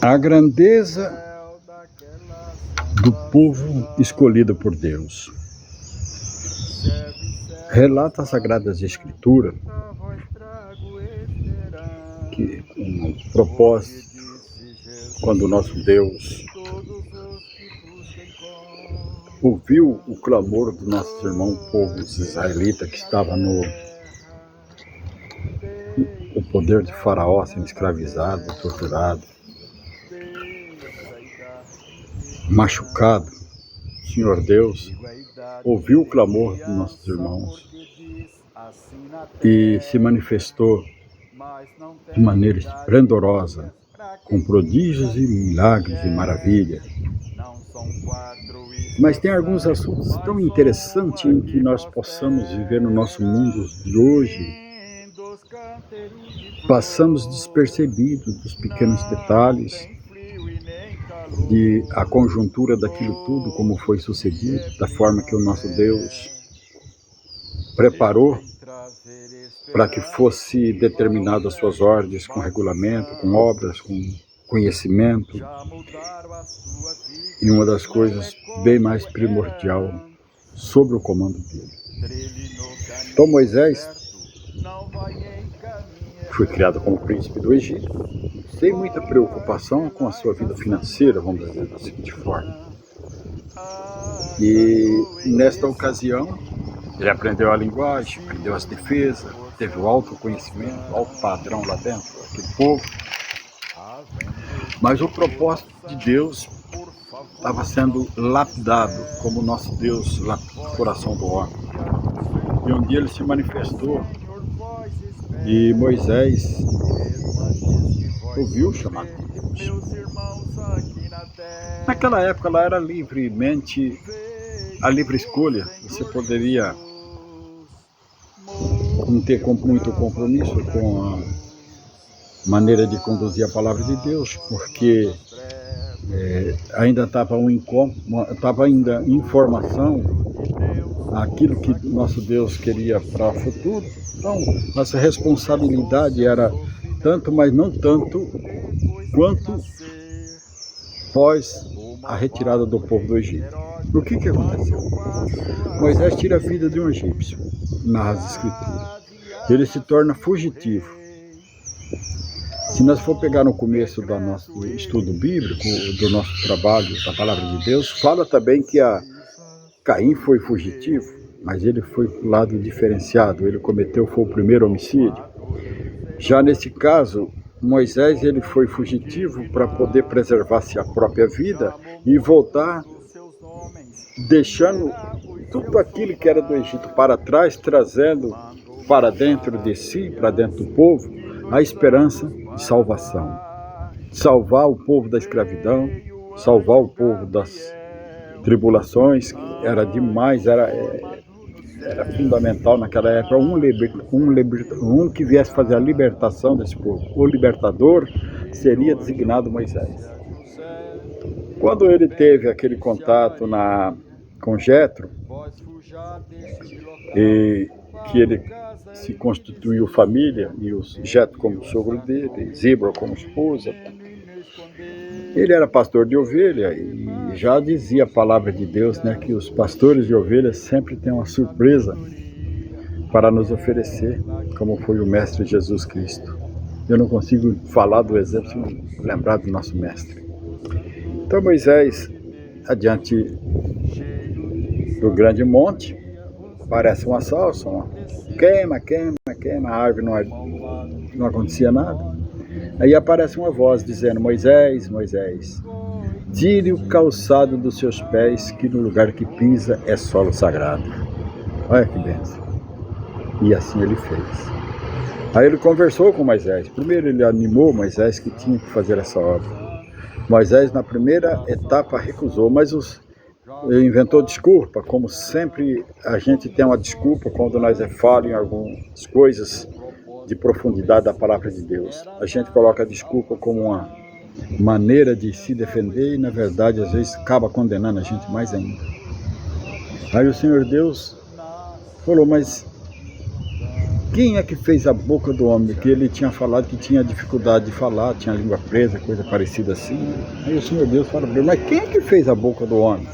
A grandeza do povo escolhido por Deus. Relata as Sagradas Escrituras que o propósito, quando o nosso Deus ouviu o clamor do nosso irmão povo israelita que estava no poder de Faraó, sendo escravizado, torturado, machucado, o Senhor Deus ouviu o clamor dos nossos irmãos e se manifestou de maneira esplendorosa, com prodígios e milagres e maravilhas. Mas tem alguns assuntos tão interessantes em que nós possamos viver no nosso mundo de hoje. Passamos despercebidos dos pequenos detalhes, a conjuntura daquilo tudo, como foi sucedido, da forma que o nosso Deus preparou para que fosse determinado as suas ordens com regulamento, com obras, com conhecimento. E uma das coisas bem mais primordial sobre o comando dele. Então Moisés foi criado como príncipe do Egito, sem muita preocupação com a sua vida financeira, vamos dizer da seguinte forma. E nesta ocasião, ele aprendeu a linguagem, aprendeu as defesas, teve o autoconhecimento, o alto padrão lá dentro, aquele povo. Mas o propósito de Deus estava sendo lapidado, como o nosso Deus lapida o coração do homem. E um dia ele se manifestou e Moisés ouviu o chamado de Deus. Naquela época lá era livremente a livre escolha. Você poderia não ter muito compromisso com a maneira de conduzir a palavra de Deus, porque ainda estava ainda em formação aquilo que nosso Deus queria para o futuro. Então, nossa responsabilidade era tanto, mas não tanto, quanto após a retirada do povo do Egito. O que aconteceu? Moisés tira a vida de um egípcio, narra as Escrituras. Ele se torna fugitivo. Se nós for pegar no começo do nosso estudo bíblico, do nosso trabalho, da palavra de Deus, fala também que Caim foi fugitivo, mas ele foi para o lado diferenciado, ele foi o primeiro homicídio. Já nesse caso, Moisés ele foi fugitivo para poder preservar-se a própria vida e voltar, deixando tudo aquilo que era do Egito para trás, trazendo para dentro de si, para dentro do povo, a esperança de salvação. Salvar o povo da escravidão, salvar o povo das tribulações, que era demais, era fundamental naquela época, um que viesse fazer a libertação desse povo. O libertador seria designado Moisés. Quando ele teve aquele contato com Jetro, e que ele se constituiu família, e o Jetro como sogro dele, Zíbora como esposa, ele era pastor de ovelha e já dizia a palavra de Deus, que os pastores de ovelhas sempre têm uma surpresa para nos oferecer, como foi o Mestre Jesus Cristo. Eu não consigo falar do exemplo sem lembrar do nosso Mestre. Então Moisés, adiante do grande monte, parece uma salsa, queima, a árvore não acontecia nada. Aí aparece uma voz dizendo: Moisés, Moisés, tire o calçado dos seus pés, que no lugar que pisa é solo sagrado. Olha que bênção. E assim ele fez. Aí ele conversou com Moisés. Primeiro ele animou Moisés que tinha que fazer essa obra. Moisés na primeira etapa recusou, mas inventou desculpa, como sempre a gente tem uma desculpa quando nós falamos em algumas coisas de profundidade da palavra de Deus. A gente coloca a desculpa como uma maneira de se defender e, na verdade, às vezes acaba condenando a gente mais ainda. Aí o Senhor Deus falou: mas quem é que fez a boca do homem? Que ele tinha falado que tinha dificuldade de falar, tinha a língua presa, coisa parecida assim. Aí o Senhor Deus fala para ele, mas quem é que fez a boca do homem?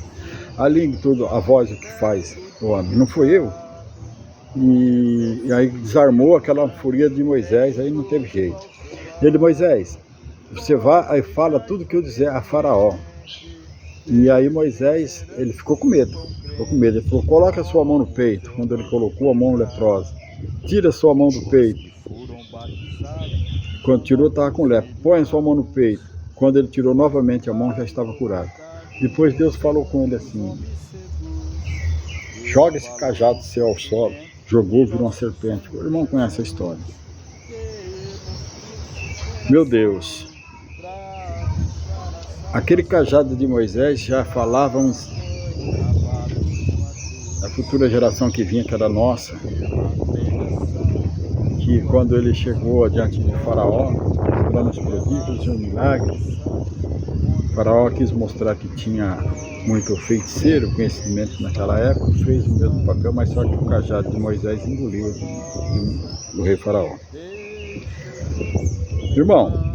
A língua, tudo, a voz, o que faz o homem? Não foi eu? E aí desarmou aquela fúria de Moisés, aí não teve jeito. Ele, Moisés, você vai e fala tudo que eu dizer a Faraó. E aí Moisés, ele ficou com medo. Ele falou, coloca a sua mão no peito. Quando ele colocou a mão leprosa, tira a sua mão do peito. Quando tirou, estava com lepra. Põe a sua mão no peito. Quando ele tirou novamente a mão, já estava curado. Depois Deus falou com ele assim, joga esse cajado do céu ao solo. Jogou, virou uma serpente. O irmão conhece a história. Meu Deus. Aquele cajado de Moisés já falávamos da futura geração que vinha, que era nossa, que quando ele chegou diante de Faraó, mostrando os prodígios e os milagres, Faraó quis mostrar que tinha muito feiticeiro, conhecimento naquela época, fez o mesmo papel, mas só que o cajado de Moisés engoliu do rei Faraó. Irmão,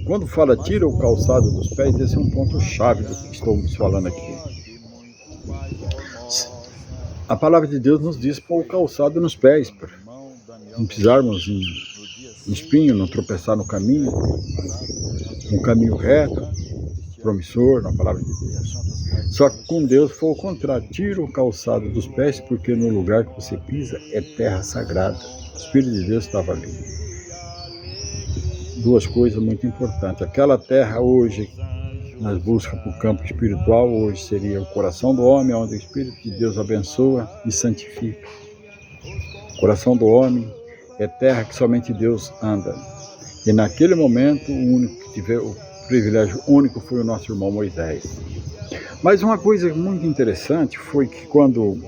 quando fala tira o calçado dos pés, esse é um ponto chave do que estamos falando aqui. A palavra de Deus nos diz pôr o calçado nos pés, para não pisarmos em espinho, não tropeçar no caminho, um caminho reto, promissor na palavra de Deus. Só que com Deus foi o contrário, tira o calçado dos pés, porque no lugar que você pisa é terra sagrada. O Espírito de Deus estava ali. Duas coisas muito importantes. Aquela terra hoje, nas buscas para o campo espiritual, hoje seria o coração do homem, onde o Espírito de Deus abençoa e santifica. O coração do homem é terra que somente Deus anda. E naquele momento, o único que tiver o privilégio único foi o nosso irmão Moisés. Mas uma coisa muito interessante foi que quando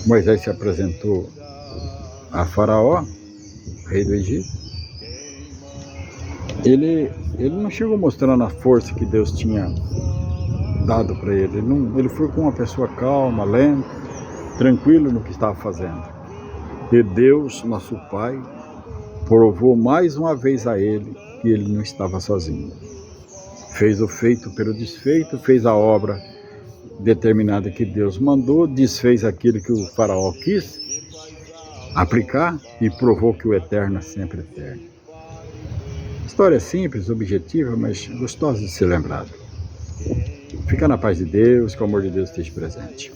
Moisés se apresentou a Faraó, rei do Egito, ele não chegou mostrando a força que Deus tinha dado para ele. Ele foi com uma pessoa calma, lenta, tranquilo no que estava fazendo. E Deus, nosso Pai, provou mais uma vez a ele que ele não estava sozinho. Fez o feito pelo desfeito, fez a obra determinada que Deus mandou, desfez aquilo que o Faraó quis aplicar e provou que o eterno é sempre eterno. História simples, objetiva, mas gostosa de ser lembrada. Fica na paz de Deus, que o amor de Deus esteja presente.